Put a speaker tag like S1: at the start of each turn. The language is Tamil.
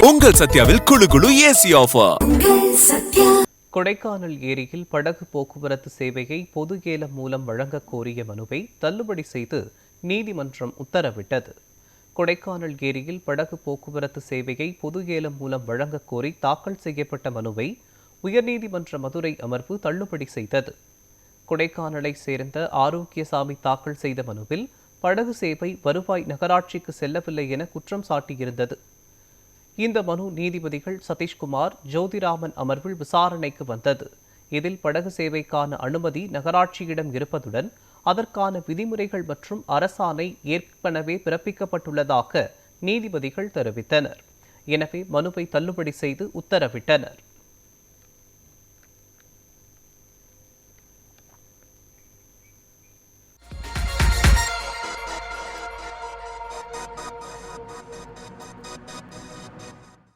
S1: உங்கள் சத்யாவில் குளு குளு ஏசி ஆஃபர்.
S2: கொடைக்கானல் ஏரியில் படகு போக்குவரத்து சேவையை பொது ஏலம் மூலம் வழங்க கோரிய மனுவை தள்ளுபடி செய்து நீதிமன்றம் உத்தரவிட்டது. கொடைக்கானல் ஏரியில் படகு போக்குவரத்து சேவையை பொது ஏலம் மூலம் வழங்க கோரி தாக்கல் செய்யப்பட்ட மனுவை உயர்நீதிமன்ற மதுரை அமர்வு தள்ளுபடி செய்தது. கொடைக்கானலை சேர்ந்த ஆரோக்கியசாமி தாக்கல் செய்த மனுவில் படகு சேவை வருவாய் நகராட்சிக்கு செல்லவில்லை என குற்றம் சாட்டியிருந்தது. இந்த மனு நீதிபதிகள் சதீஷ்குமார், ஜோதிராமன் அமர்வில் விசாரணைக்கு வந்தது. இதில் படகு சேவைக்கான அனுமதி நகராட்சியிடம் இருப்பதுடன் அதற்கான விதிமுறைகள் மற்றும் அரசாணை ஏற்கனவே பிறப்பிக்கப்பட்டுள்ளதாக நீதிபதிகள் தெரிவித்தனர். எனவே மனுவை தள்ளுபடி செய்து உத்தரவிட்டனர்.